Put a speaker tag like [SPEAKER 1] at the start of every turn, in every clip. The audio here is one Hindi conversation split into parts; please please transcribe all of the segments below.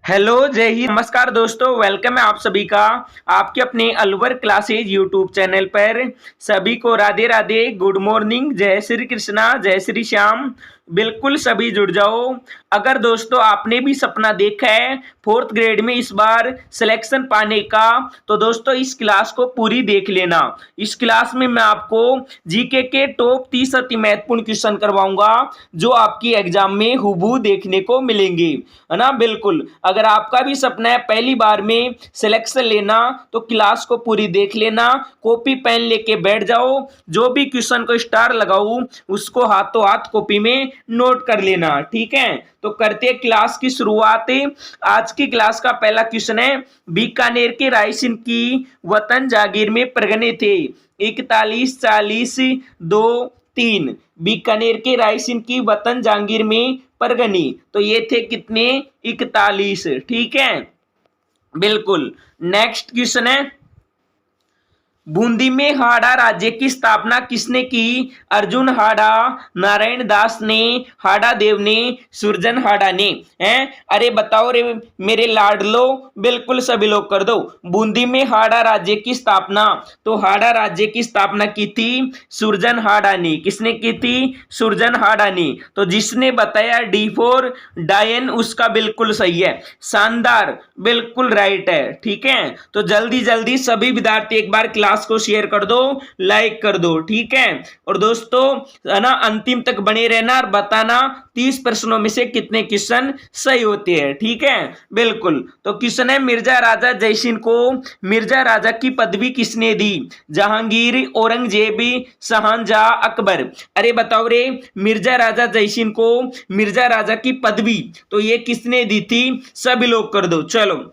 [SPEAKER 1] हेलो जय हिंद नमस्कार दोस्तों, वेलकम है आप सभी का आपके अपने अलवर क्लासेज यूट्यूब चैनल पर। सभी को राधे राधे, गुड मॉर्निंग, जय श्री कृष्णा, जय श्री श्याम। बिल्कुल सभी जुड़ जाओ। अगर दोस्तों आपने भी सपना देखा है फोर्थ ग्रेड में इस बार सिलेक्शन पाने का, तो दोस्तों इस क्लास को पूरी देख लेना। इस क्लास में मैं आपको जीके के टॉप 30 अति महत्वपूर्ण क्वेश्चन करवाऊंगा जो आपकी एग्जाम में हुबहू देखने को मिलेंगे, है ना। बिल्कुल, अगर आपका भी सपना है पहली बार में सिलेक्शन लेना तो क्लास को पूरी देख लेना। कॉपी पेन लेके बैठ जाओ, जो भी क्वेश्चन को स्टार लगाऊ उसको हाथों हाथ कॉपी में नोट कर लेना, ठीक है। तो करते हैं क्लास की शुरुआत। आज की क्लास का पहला क्वेश्चन है, बीकानेर के राय सिंह की वतन जागीर में परगने थे 41, 40, 2, 3। बीकानेर के राय सिंह की वतन जागीर में परगनी, तो ये थे कितने, 41, ठीक है। बिल्कुल। नेक्स्ट क्वेश्चन है, बूंदी में हाड़ा राज्य की स्थापना किसने की? अर्जुन हाड़ा, नारायण दास ने, हाड़ा देव ने, सुरजन हाड़ा ने। हैं? अरे बताओ रे मेरे लाडलो, बिल्कुल सभी लोग कर दो। बूंदी में हाड़ा राज्य की स्थापना, तो हाड़ा राज्य की स्थापना की थी सुरजन हाड़ा ने। किसने की थी? सुरजन हाड़ा ने। तो जिसने बताया डी फोर डायन, उसका बिल्कुल सही है। शानदार, बिल्कुल राइट है, ठीक है। तो जल्दी जल्दी सभी विद्यार्थी एक बार क्लास को शेयर कर दो, लाइक कर दो, ठीक है। और दोस्तों है ना, अंतिम तक बने रहना और बताना 30 प्रश्नों में से कितने क्वेश्चन सही होते हैं, ठीक है। बिल्कुल। तो क्वेश्चन है, मिर्जा राजा जयसिंह को मिर्जा राजा की पदवी किसने दी? जहांगीर, औरंगजेब, शाहजहां, अकबर। अरे बताओ रे, मिर्जा राजा जयसिंह को मिर्जा राजा की पदवी तो ये किसने दी थी? सभी लोग कर दो, चलो।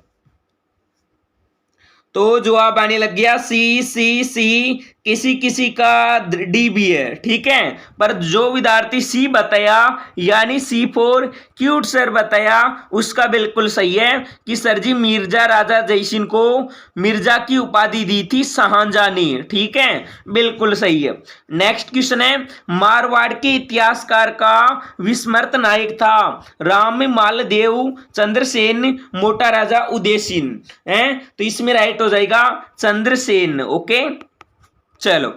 [SPEAKER 1] तो जवाब आने लग गया सी सी सी, किसी किसी का डी भी है, ठीक है। पर जो विद्यार्थी सी बताया यानी सी फोर क्यूट सर बताया, उसका बिल्कुल सही है कि सर जी मिर्जा राजा जयसिंह को मिर्जा की उपाधि दी थी शाहजहां ने, ठीक है। बिल्कुल सही है। नेक्स्ट क्वेश्चन है, मारवाड़ के इतिहासकार का विस्मृत नायक था? राम मालदेव, चंद्रसेन, मोटा राजा उदयसिंह। है तो इसमें राइट हो जाएगा चंद्रसेन, ओके। चलो,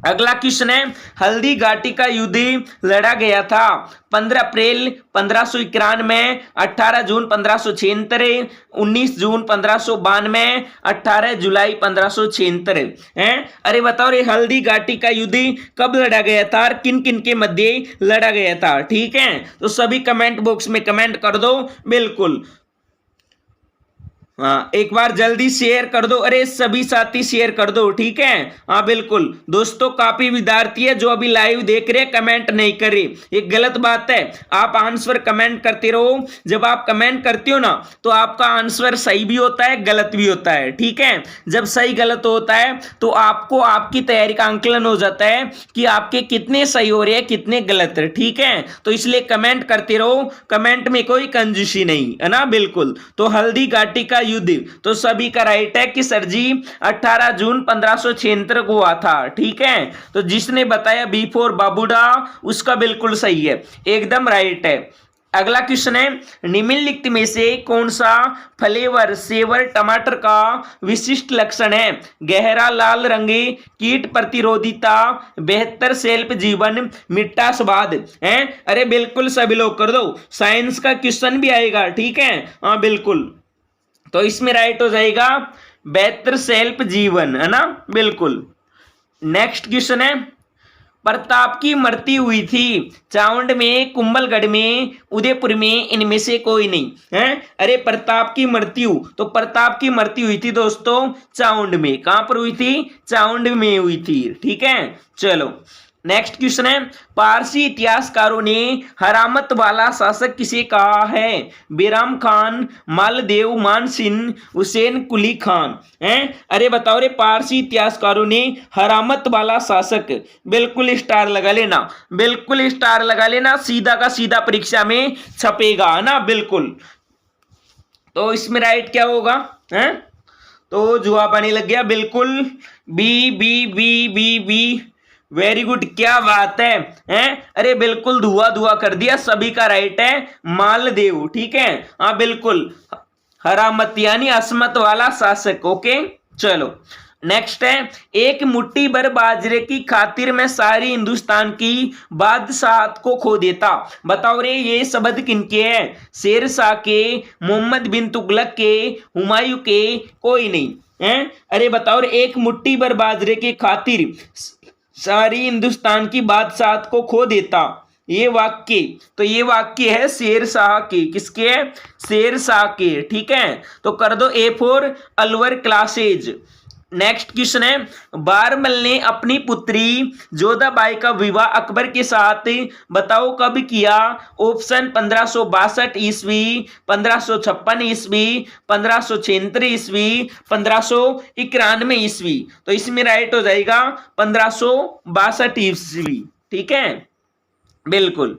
[SPEAKER 1] अगला क्वेश्चन है, हल्दी घाटी का युद्ध लड़ा गया था 15 अप्रैल 1591, 18 जून 1576, 19 जून 1592, 18 जुलाई 1576 है। अरे बताओ रे, हल्दी घाटी का युद्ध कब लड़ा गया था और किन किन के मध्य लड़ा गया था, ठीक है। तो सभी कमेंट बॉक्स में कमेंट कर दो, बिल्कुल। हाँ, एक बार जल्दी शेयर कर दो, अरे सभी साथी शेयर कर दो, ठीक है। हाँ बिल्कुल दोस्तों, काफी विद्यार्थी है जो अभी लाइव देख रहे कमेंट नहीं कर रहे, ये गलत बात है। आप आंसर कमेंट करते रहो, जब आप कमेंट करते हो ना तो आपका आंसर सही भी होता है गलत भी होता है, ठीक है। जब सही गलत होता है तो आपको आपकी तैयारी का आंकलन हो जाता है कि आपके कितने सही हो रहे हैं कितने गलत है, ठीक है। तो इसलिए कमेंट करते रहो, कमेंट में कोई कंजूसी नहीं, है ना। बिल्कुल। तो हल्दी घाटी का युद्ध तो सभी का राइट है कि सर जी 18 जून 1576 को हुआ था, ठीक है। तो जिसने बताया बी फोर बाबूडा, उसका बिल्कुल सही है, एकदम राइट है। अगला क्वेश्चन है, निम्नलिखित में से कौन सा फ्लेवर सेवर टमाटर का विशिष्ट लक्षण है? गहरा लाल रंग, कीट प्रतिरोधिता, बेहतर सेल्फ जीवन, मिट्टा स्वाद है। अरे बिल्कुल सभी लोग कर दो, साइंस का क्वेश्चन भी आएगा, ठीक है। हाँ बिल्कुल। तो इसमें राइट हो जाएगा बेहतर सेल्फ जीवन, है ना। बिल्कुल। नेक्स्ट क्वेश्चन है, प्रताप की मृत्यु हुई थी चावंड में, कुंभलगढ़ में, उदयपुर में, इनमें से कोई नहीं है। अरे प्रताप की मृत्यु, तो प्रताप की मृत्यु हुई थी दोस्तों चावंड में। कहां पर हुई थी? चावंड में हुई थी, ठीक है। चलो, नेक्स्ट क्वेश्चन है, पारसी इतिहासकारों ने हरामत वाला शासक किसे कहा है? बेराम खान, मालदेव, मानसिंह, हुसैन कुली खान हैं। अरे बताओ रे, पारसी इतिहासकारों ने हरामत वाला शासक, बिल्कुल स्टार लगा लेना, बिल्कुल स्टार लगा लेना, सीधा का सीधा परीक्षा में छपेगा, है ना। बिल्कुल। तो इसमें राइट क्या होगा? हैं तो जवाब आने लग गया बिल्कुल B B B B B very good, क्या बात है हैं? अरे बिल्कुल धुआं धुआं कर दिया, सभी का राइट है मालदेव। ठीक है, हाँ बिल्कुल, हरामत यानी असमत वाला शासक। ओके चलो नेक्स्ट है, एक मुट्ठी भर बाजरे की खातिर मैं सारी हिंदुस्तान की बादशाहत को खो देता। बताओ रे ये शब्द किनके हैं? शेर शाह के, मोहम्मद बिन तुगलक के, हुमायूं के, कोई नहीं हैं? अरे बताओ रे, एक मुट्ठी भर बाजरे की खातिर सारी हिंदुस्तान की बादशाहत को खो देता, ये वाक्य, तो ये वाक्य है शेर शाह के। किसके? शेर शाह के। ठीक है, तो कर दो A for Alwar classes. Next question है, बारमल ने अपनी पुत्री जोधाबाई का विवाह अकबर के साथ बताओ कब किया? ऑप्शन 1562 ईस्वी, 1556 ईस्वी, 1576 ईस्वी, 1591 ईस्वी। तो इसमें राइट हो जाएगा 1562 ईस्वी। ठीक है बिल्कुल।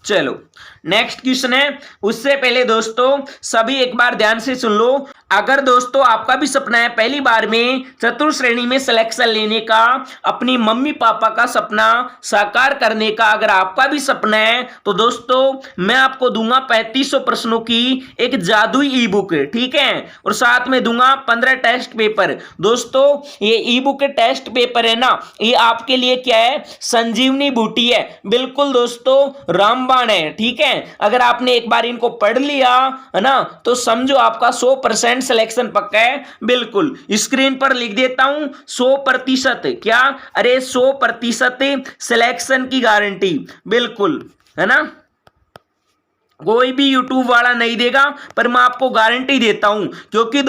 [SPEAKER 1] चलो नेक्स्ट क्वेश्चन है, उससे पहले दोस्तों सभी एक बार ध्यान से सुन लो। अगर दोस्तों आपका भी सपना है पहली बार में चतुर्थ श्रेणी में सिलेक्शन लेने का, अपनी मम्मी पापा का सपना साकार करने का, अगर आपका भी सपना है तो दोस्तों मैं आपको दूंगा 3500 प्रश्नों की एक जादुई ई बुक। ठीक है, और साथ में दूंगा 15 टेस्ट पेपर। दोस्तों ये ई बुक टेस्ट पेपर है ना, ये आपके लिए क्या है? संजीवनी बूटी है। बिल्कुल दोस्तों रामबाण है। ठीक है, अगर आपने एक बार इनको पढ़ लिया है ना, तो समझो आपका 100% सिलेक्शन पक्का है। बिल्कुल स्क्रीन पर लिख देता हूं 100%। क्या? अरे 100% सिलेक्शन की गारंटी। बिल्कुल है ना, कोई भी यूट्यूब वाला नहीं देगा, पर मैं आपको गारंटी देता हूं, क्योंकि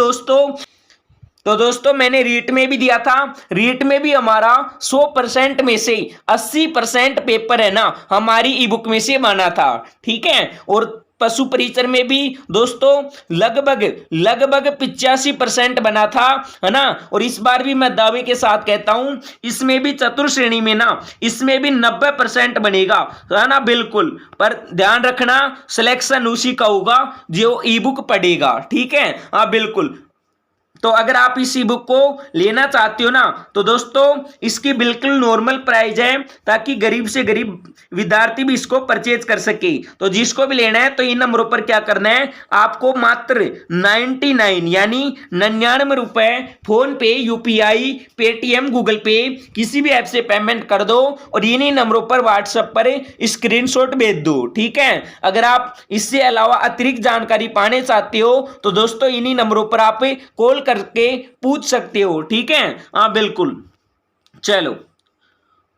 [SPEAKER 1] दोस्तों मैंने रीट में भी दिया था। रीट में भी हमारा 100% में से 80% पेपर है ना हमारी ई बुक में से बना था। ठीक है, और पशु परिचर में भी दोस्तों लगभग 85% बना था, है ना। और इस बार भी मैं दावे के साथ कहता हूं इसमें भी चतुर्थ श्रेणी में ना, इसमें भी 90% बनेगा, है ना। बिल्कुल, पर ध्यान रखना सिलेक्शन उसी का होगा जो ई बुक पढ़ेगा। ठीक है, हाँ बिल्कुल। तो अगर आप इस ई बुक को लेना चाहते हो ना, तो दोस्तों इसकी बिल्कुल नॉर्मल प्राइस है, ताकि गरीब से गरीब विद्यार्थी भी इसको परचेज कर सके। तो जिसको भी लेना है तो इन नंबरों पर क्या करना है, आपको मात्र 99 यानी 99 रुपए फोन पे, यूपीआई, पेटीएम, गूगल पे किसी भी ऐप से पेमेंट कर दो और इन्हीं नंबरों पर व्हाट्सएप पर स्क्रीनशॉट भेज दो। ठीक है, अगर आप इससे अलावा अतिरिक्त जानकारी पाने चाहते हो तो दोस्तों इन्हीं नंबरों पर आप कॉल करके पूछ सकते हो। ठीक है, हाँ बिल्कुल। चलो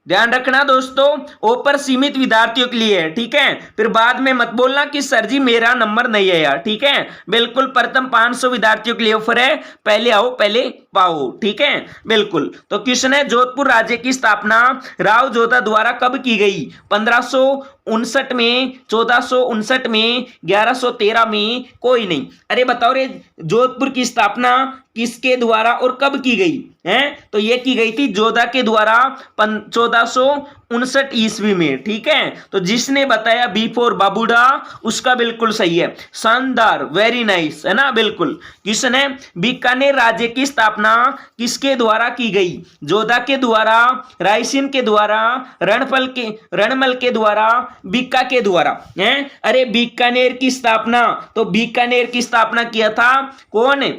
[SPEAKER 1] ध्यान रखना दोस्तों, ऊपर सीमित विद्यार्थियों के लिए है। ठीक है, फिर बाद में मत बोलना कि सर जी मेरा नंबर नहीं आया। ठीक है, बिल्कुल प्रथम 500 विद्यार्थियों के लिए ऑफर है, पहले आओ पहले पाओ। ठीक है, बिल्कुल। तो क्वेश्चन है, जोधपुर राज्य की स्थापना राव जोधा द्वारा कब की गई? 1559 में, 1459 में, 1113 में, कोई नहीं। अरे बताओ रे, जोधपुर की स्थापना किसके द्वारा और कब की गई है? तो यह की गई थी जोधा के द्वारा 1459 ईस्वी में। ठीक है, तो जिसने बताया बी फॉर बाबूडा उसका बिल्कुल सही है, शानदार, वेरी नाइस, है ना। बिल्कुल। क्वेश्चन है, बीकानेर राज्य की स्थापना किसके द्वारा की गई? जोधा के द्वारा, रायसेन के द्वारा, रणमल के द्वारा, बीका के द्वारा है? अरे बीकानेर की स्थापना, तो बीकानेर की स्थापना किया था कौन है?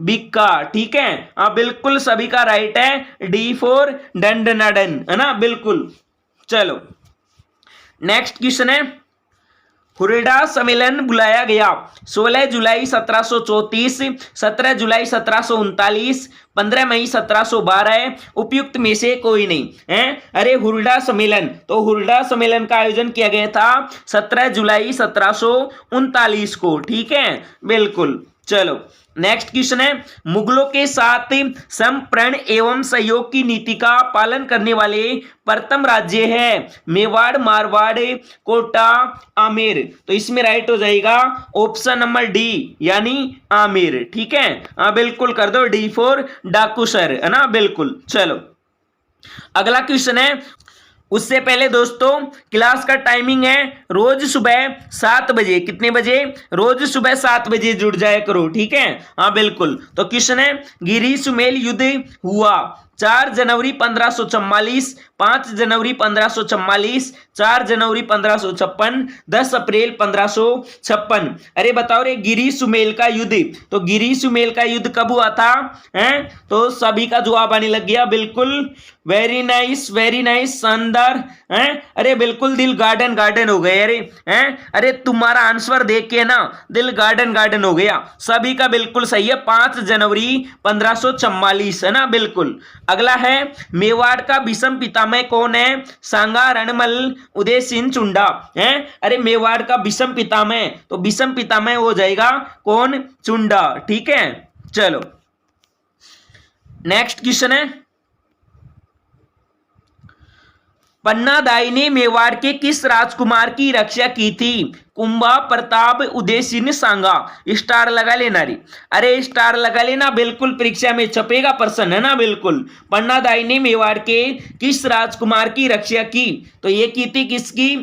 [SPEAKER 1] बीका। ठीक है, हाँ बिल्कुल, सभी का राइट है डी फॉर डंडनाडन, है ना। बिल्कुल। चलो नेक्स्ट क्वेश्चन है, हुरडा सम्मेलन बुलाया गया 16 जुलाई 1734, 17 जुलाई 1739, 15 मई 1712, उपयुक्त में से कोई नहीं है। अरे हुरडा सम्मेलन, तो हुरडा सम्मेलन का आयोजन किया गया था 17 जुलाई 1739 को। ठीक है, बिल्कुल। चलो नेक्स्ट क्वेश्चन है, मुगलों के साथ संप्रण एवं सहयोग की नीति का पालन करने वाले प्रथम राज्य है मेवाड़, मारवाड़, कोटा, आमेर। तो इसमें राइट हो जाएगा ऑप्शन नंबर डी यानी आमेर। ठीक है, हाँ बिल्कुल, कर दो डी फॉर डाकूसर, है ना। बिल्कुल। चलो अगला क्वेश्चन है, उससे पहले दोस्तों क्लास का टाइमिंग है रोज सुबह 7 बजे। कितने बजे? रोज सुबह 7 बजे जुड़ जाया करो। ठीक है, हाँ बिल्कुल। तो क्वेश्चन है, गिरी सुमेल युद्ध हुआ 4 जनवरी 1544, 5 जनवरी 1544, 4 जनवरी 1556, 10 अप्रैल 1556। अरे बताओ रे गिरी सुमेल का युद्ध, तो गिरी सुमेल का युद्ध कब हुआ था? हैं तो सभी का जवाब आने लग गया, बिल्कुल वेरी नाइस शानदार। हैं अरे बिल्कुल दिल गार्डन गार्डन हो गए। अरे हैं अरे तुम्हारा आंसर देख के ना दिल गार्डन गार्डन हो गया। सभी का बिल्कुल सही है, 5 जनवरी 1544 है ना, बिल्कुल। अगला है मेवाड़ का विषम पितामह कौन है? सांगा, रणमल, उदय सिंह, चुंडा। हैं अरे मेवाड़ का विषम पितामह, तो विषम पितामह हो जाएगा कौन? चुंडा। ठीक है, चलो नेक्स्ट क्वेश्चन है, पन्नादाई ने मेवाड़ के किस राजकुमार की रक्षा की थी? कुंभा, प्रताप, उदय सिंह, सांगा। स्टार लगा लेना रे, अरे स्टार लगा लेना, बिल्कुल परीक्षा में छपेगा प्रश्न है ना, बिल्कुल। पन्नादाई ने मेवाड़ के किस राजकुमार की रक्षा की? तो ये की थी किसकी?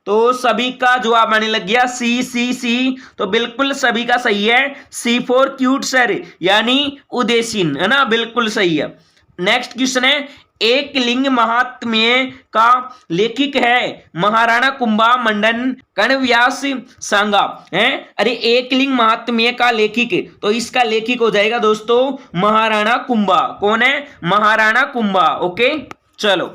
[SPEAKER 1] तो सभी का जवाब आने लग गया सी, तो बिल्कुल सभी का सही है, सी फॉर क्यूट सर, यानी उदय सिंह है ना, बिल्कुल सही है। नेक्स्ट क्वेश्चन है, एक लिंग महात्म्य का लेखक है? महाराणा कुंभा, मंडन, कणव्यास, सांगा। है अरे एक लिंग महात्म्य का लेखक, तो इसका लेखक हो जाएगा दोस्तों महाराणा कुंभा। कौन है? महाराणा कुंभा। ओके, चलो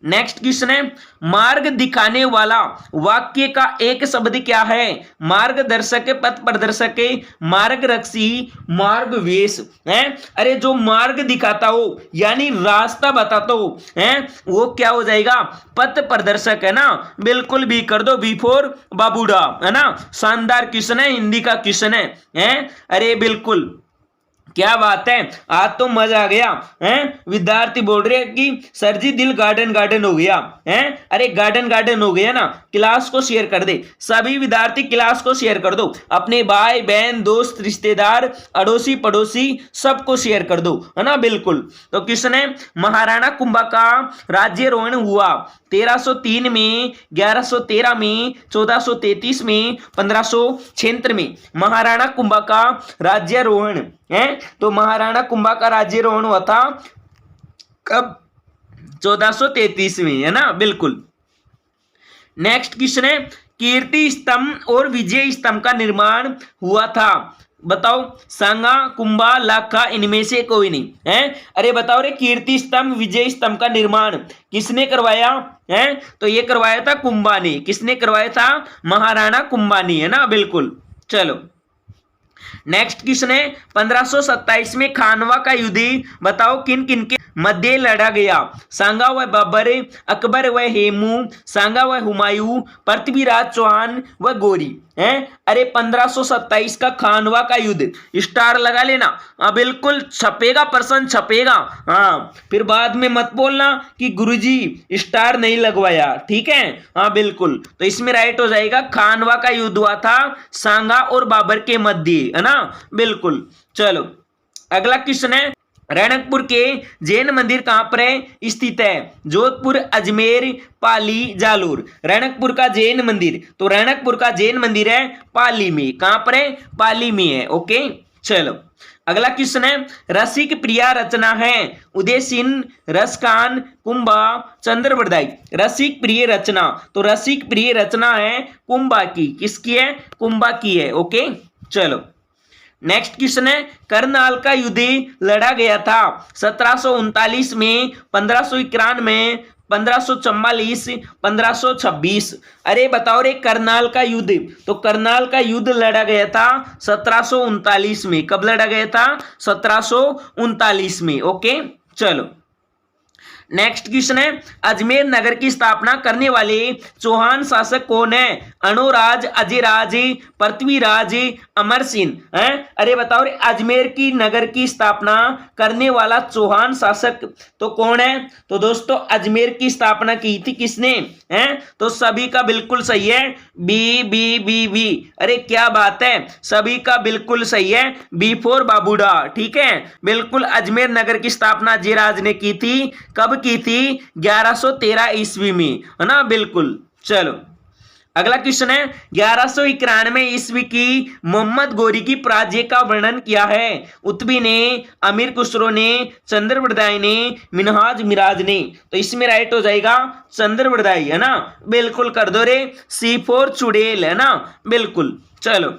[SPEAKER 1] नेक्स्ट क्वेश्चन है, मार्ग दिखाने वाला वाक्य का एक शब्द क्या है? मार्गदर्शक, पथ प्रदर्शक, मार्गरक्षी, मार्गवेश। है अरे जो मार्ग दिखाता हो यानी रास्ता बताता हो है वो क्या हो जाएगा? पथ प्रदर्शक है ना, बिल्कुल भी कर दो, बी फॉर बाबूडा है ना। शानदार क्वेश्चन है, हिंदी का क्वेश्चन है अरे बिल्कुल क्या बात है, आज तो मजा आ गया। हैं विद्यार्थी बोल रहे हैं कि सर जी दिल गार्डन गार्डन हो गया। हैं अरे गार्डन गार्डन हो गया ना, क्लास को शेयर कर दे, सभी विद्यार्थी क्लास को शेयर कर दो, अपने भाई बहन दोस्त रिश्तेदार अड़ोसी पड़ोसी सबको शेयर कर दो है ना, बिल्कुल। तो क्वेश्चन है, महाराणा कुंभा का राज्यारोहण हुआ 1303 में, 1113 में, 1433 में, 1576 में। महाराणा कुंभा का राज्यारोहण है, तो महाराणा कुंभा का राज्यारोहण हुआ था कब? 1433 में है ना, बिल्कुल। नेक्स्ट क्वेश्चन है, कीर्ति स्तंभ और विजय स्तंभ का निर्माण हुआ था? बताओ, सांगा, कुंभा, लाखा, इनमें से कोई नहीं है। अरे बताओ रे कीर्ति स्तंभ विजय स्तंभ का निर्माण किसने करवाया है? तो ये करवाया था कुंभा ने। किसने करवाया था? महाराणा कुंभा ने है ना, बिल्कुल। चलो नेक्स्ट क्वेश्चन है, 1527 में खानवा का युद्ध बताओ किन किन के मध्य लड़ा गया? सांगा व बाबर, अकबर व हेमू, सांगा व हुमायूं, पृथ्वीराज चौहान व गोरी। हैं अरे 1527 का खानवा का युद्ध, स्टार लगा लेना। बिल्कुल छपेगा, प्रश्न छपेगा। हाँ फिर बाद में मत बोलना कि गुरुजी स्टार नहीं लगवाया, ठीक है। हाँ बिल्कुल, तो इसमें राइट हो जाएगा, खानवा का युद्ध हुआ था सांगा और बाबर के मध्य है ना, बिल्कुल। चलो अगला क्वेश्चन है, रणकपुर के जैन मंदिर कहां पर स्थित है? जोधपुर, अजमेर, पाली, जालोर। रणकपुर का जैन मंदिर, तो रणकपुर का जैन मंदिर है पाली में। कहां पर है? पाली में है। ओके, चलो अगला क्वेश्चन है, रसिक प्रिया रचना है? उदय सिंह, रसखान, कुंभा, चंद्रवरदाई। रसिक प्रिय रचना, तो रसिक प्रिय रचना है कुंभा की। किसकी है? कुंभा की है। ओके, चलो नेक्स्ट क्वेश्चन है, करनाल का युद्ध लड़ा गया था 1739 में, 1591 में, 1544, 1526। अरे बताओ रे करनाल का युद्ध, तो करनाल का युद्ध लड़ा गया था 1739 में। कब लड़ा गया था? 1739 में। ओके, चलो नेक्स्ट क्वेश्चन है, अजमेर नगर की स्थापना करने वाले चौहान शासक कौन है? अणोराज, अजयराज, पृथ्वीराज, अमर सिंह। हैं अरे बताओ रे अजमेर की नगर की स्थापना करने वाला चौहान शासक तो कौन है? तो दोस्तों अजमेर की स्थापना की थी किसने? हैं तो सभी का बिल्कुल सही है, बी बी बी बी। अरे क्या बात है, सभी का बिल्कुल सही है, बी फॉर बाबूडा। ठीक है, बिल्कुल अजमेर नगर की स्थापना अजयराज ने की थी। कब की थी? 1113 ईस्वी में है ना, बिल्कुल। चलो अगला क्वेश्चन है 1191 ईस्वी की मोहम्मद गोरी की पराजय का वर्णन किया है। उत्बी ने, अमीर खुसरो ने, चंद्रवरदाई ने, मिनहाज मिराज ने। तो इसमें राइट हो जाएगा चंद्रवरदाई, है ना, बिल्कुल कर दो रे, सी फॉर चुड़ैल, है ना, बिल्कुल। चलो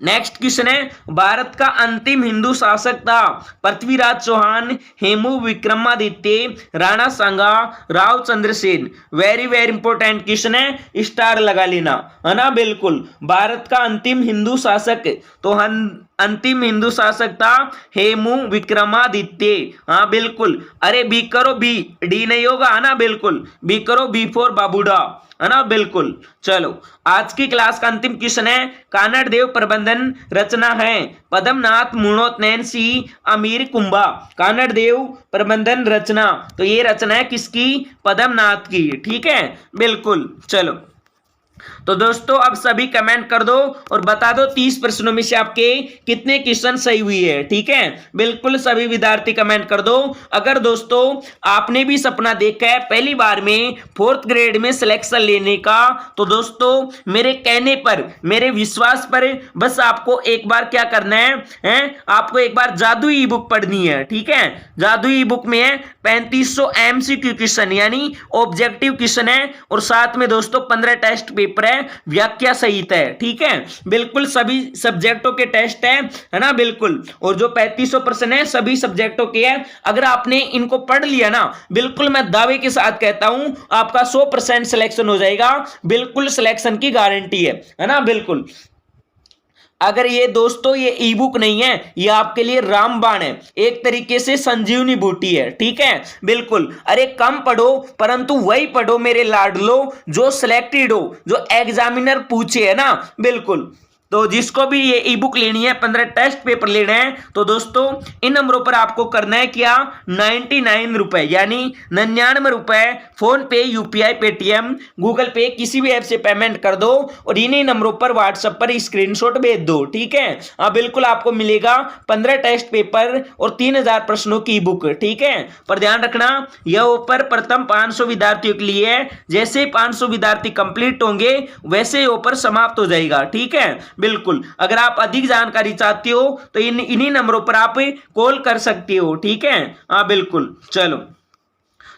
[SPEAKER 1] नेक्स्ट क्वेश्चन है भारत का अंतिम हिंदू शासक था। Prithviraj Chauhan, Hemu Vikramaditya, Rana Sanga, Rao Chandrasen. Very very important question है, स्टार लगा लेना, है ना, बिल्कुल। भारत का अंतिम हिंदू शासक, तो अंतिम हिंदू शासक था हेमू विक्रमादित्य। हाँ बिल्कुल, अरे बी करो, बी, डी नहीं होगा, है ना, बिल्कुल, बी करो, बी फॉर बाबूडा, है ना, बिल्कुल। चलो आज की क्लास का अंतिम क्वेश्चन है कानड़ देव प्रबंधन रचना है। पद्मनाथ, मुणोत, नैन्सी, अमीर कुंभा। कानड़ देव प्रबंधन रचना, तो ये रचना है किसकी? पद्मनाथ की, ठीक है, बिल्कुल। चलो तो दोस्तों अब सभी कमेंट कर दो और बता दो 30 प्रश्नों में से आपके कितने क्वेश्चन सही हुई है, ठीक है, बिल्कुल सभी विद्यार्थी कमेंट कर दो। अगर दोस्तों आपने भी सपना देखा है पहली बार में 4th ग्रेड में सिलेक्शन लेने का, तो दोस्तों मेरे कहने पर, मेरे विश्वास पर बस आपको एक बार क्या करना है, आपको एक बार जादुई ई बुक पढ़नी है, ठीक है। जादुई ई बुक में है 3500 MCQ क्वेश्चन यानी ऑब्जेक्टिव क्वेश्चन है, और साथ में दोस्तों 15 टेस्ट पेपर है, व्याख्या सहित है, ठीक है, बिल्कुल सभी सब्जेक्टों के टेस्ट है ना, बिल्कुल। और जो 3500 प्रश्न है सभी सब्जेक्टों के है। अगर आपने इनको पढ़ लिया ना, बिल्कुल मैं दावे के साथ कहता हूं आपका 100% सिलेक्शन हो जाएगा, बिल्कुल सिलेक्शन की गारंटी है ना, बिल्कुल। अगर ये दोस्तों ये ई बुक नहीं है, ये आपके लिए रामबाण है, एक तरीके से संजीवनी बूटी है, ठीक है, बिल्कुल। अरे कम पढ़ो परंतु वही पढ़ो मेरे लाडलो जो सिलेक्टेड हो, जो एग्जामिनर पूछे, है ना, बिल्कुल। तो जिसको भी ये ई बुक लेनी है, 15 टेस्ट पेपर लेने हैं, तो दोस्तों इन नंबरों पर आपको करना है क्या, 99 रुपए यानी 99 रुपए फोन पे, यूपीआई, पेटीएम, गूगल पे किसी भी ऐप से पेमेंट कर दो और इन्हीं नंबरों पर व्हाट्सएप पर स्क्रीनशॉट भेज दो, ठीक है। हाँ बिल्कुल आपको मिलेगा 15 टेस्ट पेपर और 3000 प्रश्नों की ई बुक, ठीक है। पर ध्यान रखना यह ऑफर प्रथम 500 विद्यार्थियों के लिए है, जैसे 500 विद्यार्थी कंप्लीट होंगे वैसे ऑफर समाप्त हो जाएगा, ठीक है, बिल्कुल। अगर आप अधिक जानकारी चाहते हो तो इन्हीं नंबरों पर आप कॉल कर सकते हो, ठीक है, हाँ बिल्कुल। चलो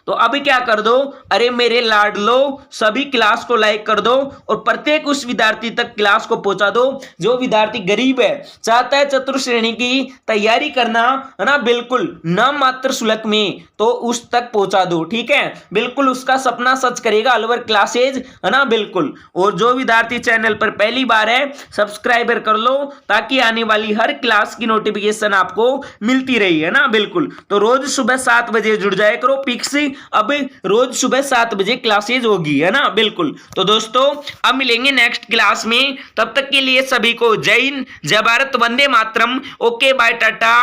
[SPEAKER 1] तो अभी क्या कर दो, अरे मेरे लाडलो सभी क्लास को लाइक कर दो और प्रत्येक उस विद्यार्थी तक क्लास को पहुंचा दो जो विद्यार्थी गरीब है, चाहता है चतुर्थ श्रेणी की तैयारी करना, है ना, बिल्कुल नाम मात्र शुल्क में, तो उस तक पहुंचा दो, ठीक है, बिल्कुल। उसका सपना सच करेगा अलवर क्लासेज, है ना, बिल्कुल। और जो विद्यार्थी चैनल पर पहली बार है सब्सक्राइबर कर लो ताकि आने वाली हर क्लास की नोटिफिकेशन आपको मिलती रही, है ना, बिल्कुल। तो रोज सुबह 7 बजे जुड़ जाए करो फिक्स, अब रोज सुबह 7 बजे क्लासेज होगी, है ना, बिल्कुल। तो दोस्तों अब मिलेंगे नेक्स्ट क्लास में, तब तक के लिए सभी को जय हिंद, जय भारत, वंदे मातरम, ओके बाय, टाटा।